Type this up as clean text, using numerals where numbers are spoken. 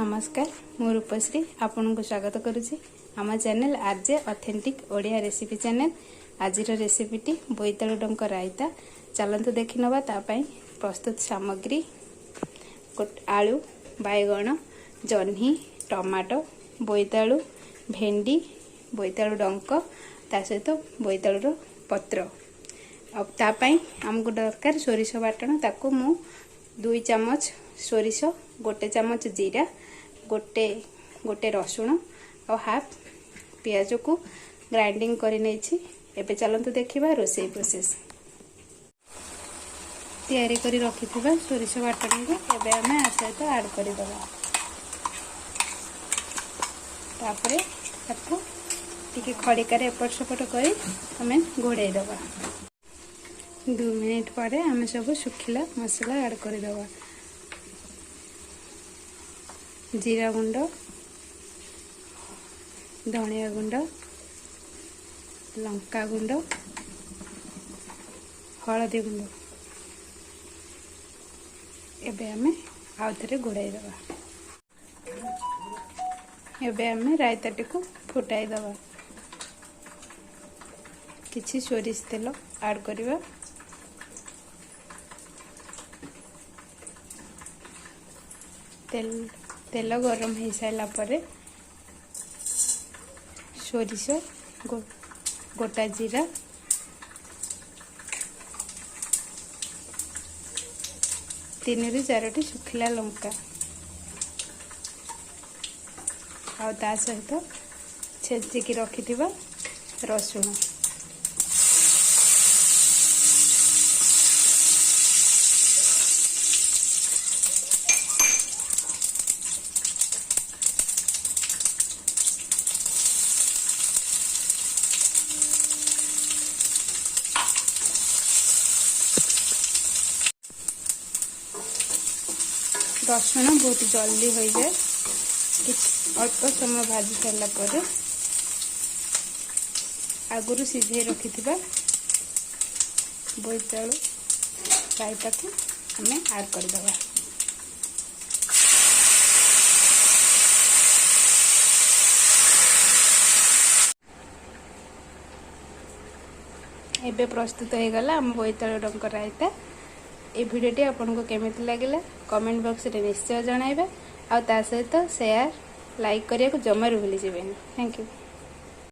नमस्कार मु रूपश्री आपन को स्वागत करुच्ची आम channel RJ authentic Odia recipe channel. आज रेसिपीटी बोईतालु डंक रायता चलतु देखि नवा तापाई प्रस्तुत सामग्री आलू बैगण जह्नी टमाटो बोईतालु भेंडी बोईतालु डंक ता सहित बोईतालुर पत्र तापाई आमको दरकार सोरिष बाटण ताकू मु 2 चामच सोरिष गोटे चामच जीरा गोटे गोटे रसुण और हाफ पियाज को ग्राइंडिंग कर नहीं। एबे चलतु देखिबा रोसई प्रोसेस तैयारी करी रखिथिबा सोरिष बाटण को एबे हमें आ सहित ऐड कर दबा। तापरे ताको टिके खड़िकार एपट सेपट करी हमें घोड़े दबा। 2 मिनिट पर हमें सब सुखिला मसला ऐड कर दबा। जीरा गुंड धनिया गुंड लंका गुंड हलदी गुंड एबे हमें आउ थे घोड़ाई दबा। एबे हमें रायताटी को फुटाई दबा। किछि सोरिष तेल ऐड करिबा। तेल गरम हो सारा पर सोरिष गोटा जीरा तीन रु 4टी सुखिला लंका आ ता सहित छेचिकी रखिथिबा रसुण रसुण बहुत जल्दी हो जाए। अल्प समय भाजी सारा पर आगुरी सीझे रखि बोईतालु रायता को हमें ऐड करदबा। एबे प्रस्तुत हो गला हम बोईतालु डंक रायता। ये भिडियोटी आपको केमिति लगिला कमेंट बॉक्स रे निश्चय जणाइबे आ ता सहित शेयर लाइक करिया को जमार भूली जेबेनी। Thank you.